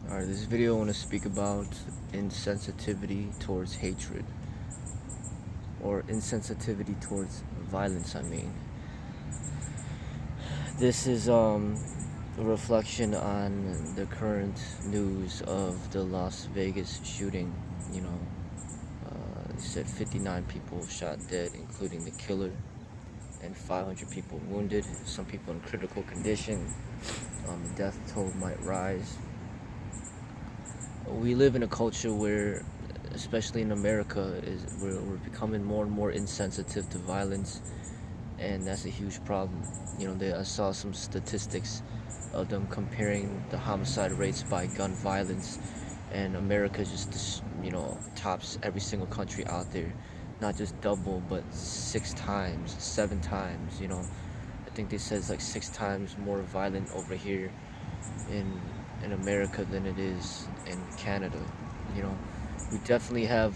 Alright, this video I want to speak about insensitivity towards hatred, or insensitivity towards violence, I mean. This is a reflection on the current news of the Las Vegas shooting. They said 59 people shot dead, including the killer, and 500 people wounded, some people in critical condition. The death toll might rise. We live in a culture where, especially in America, we're becoming more and more insensitive to violence, and that's a huge problem. I saw some statistics of them comparing the homicide rates by gun violence, and America just tops every single country out there, not just double but 6 times, 7 times. I think they said it's like 6 times more violent over here in America than it is in Canada. You know, we definitely have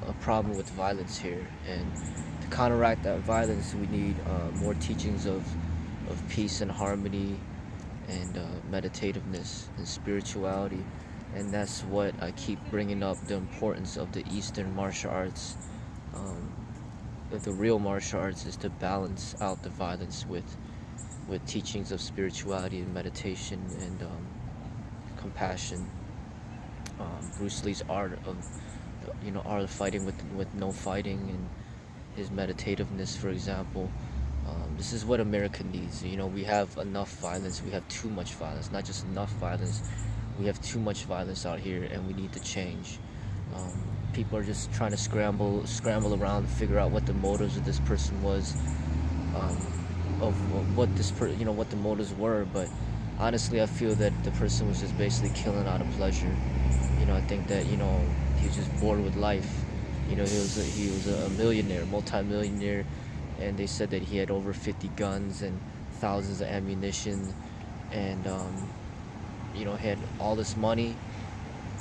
a problem with violence here, and to counteract that violence, we need more teachings of peace and harmony, and meditativeness and spirituality. And that's what I keep bringing up, the importance of the Eastern martial arts. That the real martial arts is to balance out the violence with teachings of spirituality and meditation and compassion. Bruce Lee's art of fighting with no fighting, and his meditativeness, for example. This is what America needs. We have enough violence. We have too much violence. Not just enough violence. We have too much violence out here, and we need to change. People are just trying to scramble around to figure out what the motives of this person was, of what the motives were. But honestly, I feel that the person was just basically killing out of pleasure. I think that he was just bored with life. He was a millionaire, multi-millionaire, and they said that he had over 50 guns and thousands of ammunition, and had all this money,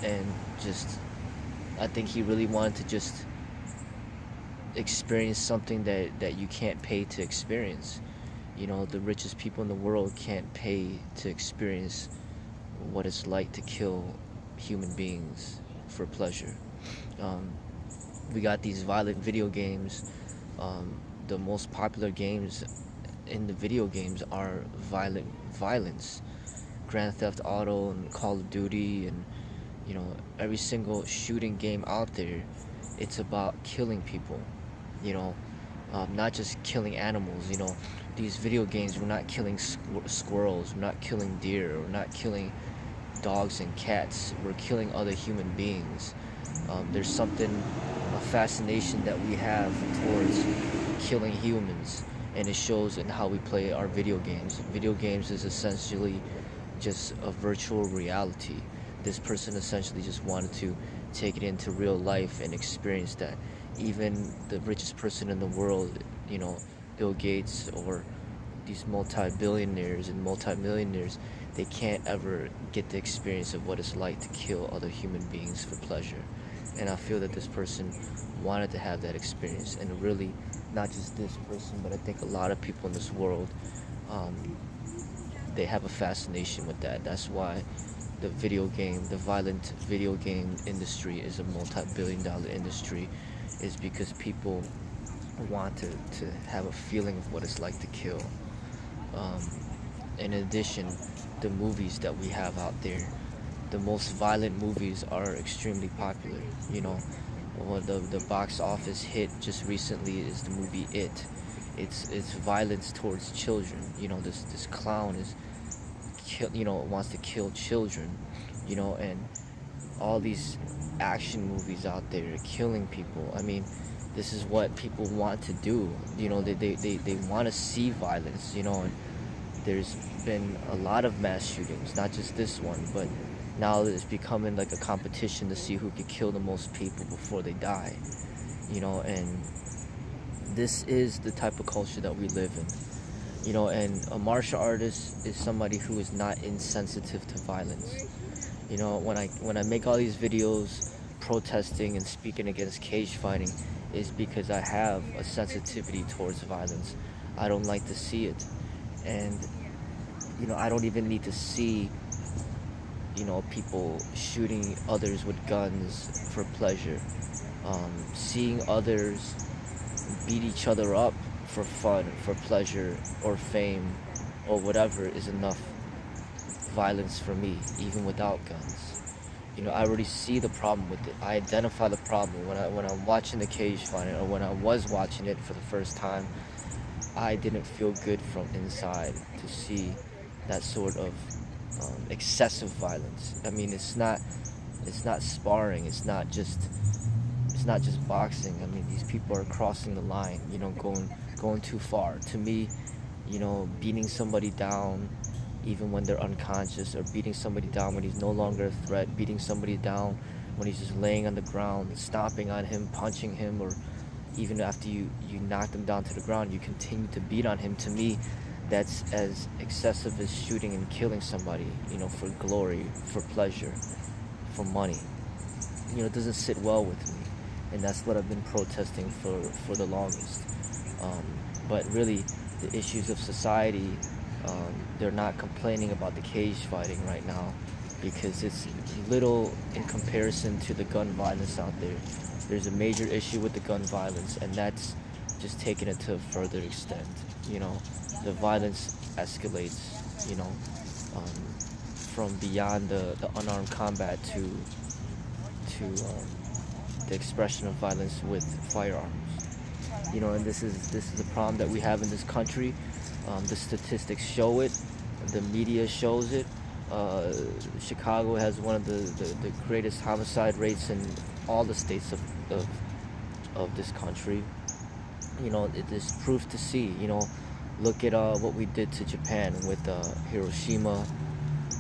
and just I think he really wanted to just experience something that you can't pay to experience. The richest people in the world can't pay to experience what it's like to kill human beings for pleasure. We got these violent video games. The most popular games in the video games are violence. Grand Theft Auto and Call of Duty, and every single shooting game out there, it's about killing people. Not just killing animals. These video games, we're not killing squirrels, we're not killing deer, we're not killing dogs and cats. We're killing other human beings. There's a fascination that we have towards killing humans, and it shows in how we play our video games. Video games is essentially just a virtual reality. This person essentially just wanted to take it into real life and experience that. Even the richest person in the world, Bill Gates, or these multi-billionaires and multi-millionaires, they can't ever get the experience of what it's like to kill other human beings for pleasure. And I feel that this person wanted to have that experience, and really, not just this person, but I think a lot of people in this world, they have a fascination with that. That's why the violent video game industry is a multi-billion-dollar industry, is because people want to have a feeling of what it's like to kill. In addition, the movies that we have out there, the most violent movies are extremely popular. The box office hit just recently is the movie It. It's violence towards children. This clown wants to kill children. And all these action movies out there are killing people. I mean, this is what people want to do. They want to see violence. And there's been a lot of mass shootings, not just this one, but now it's becoming like a competition to see who can kill the most people before they die. And this is the type of culture that we live in. And a martial artist is somebody who is not insensitive to violence. When I make all these videos protesting and speaking against cage fighting, is because I have a sensitivity towards violence. I don't like to see it. And I don't even need to see people shooting others with guns for pleasure, seeing others beat each other up for fun, for pleasure, or fame, or whatever is enough violence for me, even without guns. I already see the problem with it. I identify the problem when I'm watching the cage fighting, or when I was watching it for the first time. I didn't feel good from inside to see that sort of excessive violence. I mean, it's not sparring. It's not just boxing. I mean, these people are crossing the line. Going too far. To me, beating somebody down even when they're unconscious, or beating somebody down when he's no longer a threat, beating somebody down when he's just laying on the ground, stomping on him, punching him, or even after you knock them down to the ground, you continue to beat on him. To me, that's as excessive as shooting and killing somebody, for glory, for pleasure, for money. It doesn't sit well with me, and that's what I've been protesting for the longest. Um, but really, the issues of society, they're not complaining about the cage fighting right now, because it's little in comparison to the gun violence out there. There's a major issue with the gun violence, and that's just taking it to a further extent. The violence escalates, from beyond the unarmed combat to the expression of violence with firearms. And this is a problem that we have in this country. The statistics show it. The media shows it. Chicago has one of the greatest homicide rates in all the states of this country. It is proof to see. Look at what we did to Japan with Hiroshima,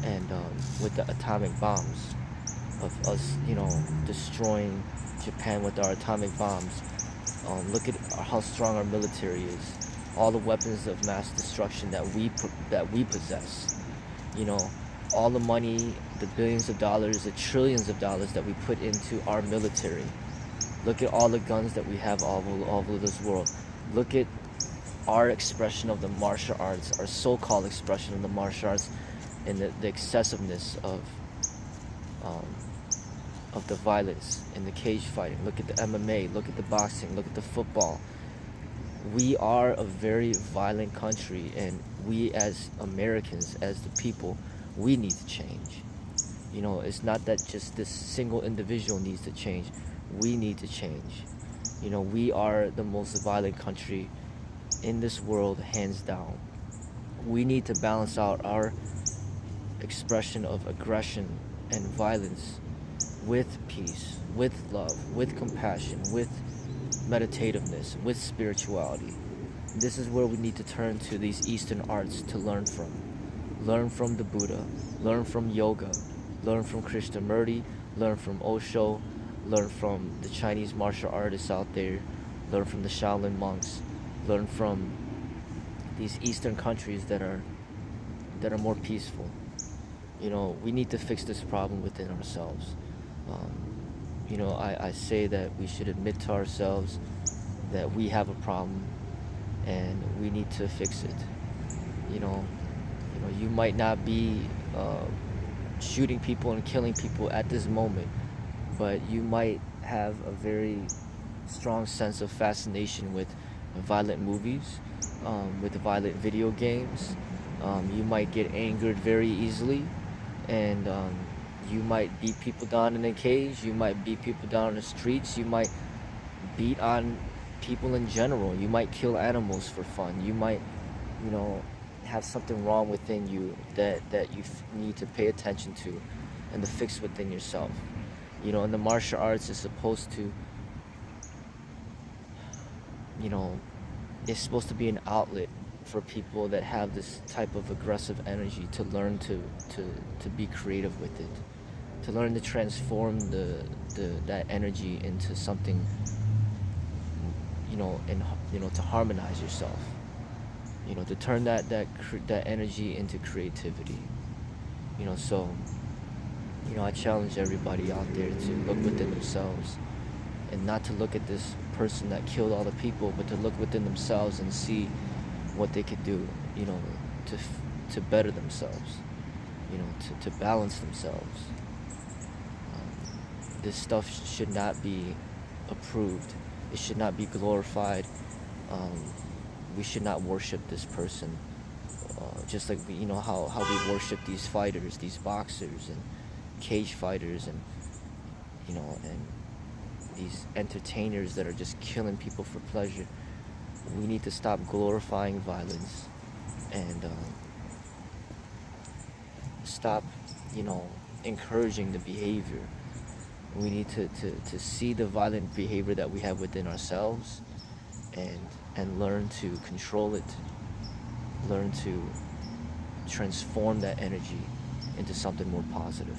and with the atomic bombs, of us, destroying Japan with our atomic bombs. Look at how strong our military is. All the weapons of mass destruction that we possess. All the money, the billions of dollars, the trillions of dollars that we put into our military. Look at all the guns that we have all over this world. Look at our expression of the martial arts, our so-called expression of the martial arts, and the excessiveness of the violence and the cage fighting. Look at the MMA, look at the boxing, look at the football. We are a very violent country, and we as Americans, as the people, we need to change. It's not that just this single individual needs to change. We need to change. We are the most violent country in this world, hands down. We need to balance out our expression of aggression and violence with peace, with love, with compassion, with meditativeness, with spirituality. This is where we need to turn to these Eastern arts to learn from. Learn from the Buddha, learn from yoga, learn from Krishnamurti, learn from Osho, learn from the Chinese martial artists out there, learn from the Shaolin monks, learn from these Eastern countries that are more peaceful. We need to fix this problem within ourselves. I say that we should admit to ourselves that we have a problem, and we need to fix it. You might not be shooting people and killing people at this moment, but you might have a very strong sense of fascination with violent movies, with violent video games. You might get angered very easily, and you might beat people down in a cage. You might beat people down in the streets. You might beat on people in general. You might kill animals for fun. You might, have something wrong within you that you need to pay attention to and to fix within yourself. And the martial arts is supposed to, it's supposed to be an outlet for people that have this type of aggressive energy to learn to be creative with it, to learn to transform that energy into something, and to harmonize yourself, to turn that energy into creativity. So I challenge everybody out there to look within themselves, and not to look at this person that killed all the people, but to look within themselves and see what they could do, to better themselves. to balance themselves. This stuff should not be approved. It should not be glorified. Um, we should not worship this person. Just like how we worship these fighters, these boxers and cage fighters, and these entertainers that are just killing people for pleasure. We need to stop glorifying violence and stop, encouraging the behavior. We need to see the violent behavior that we have within ourselves and learn to control it, learn to transform that energy into something more positive.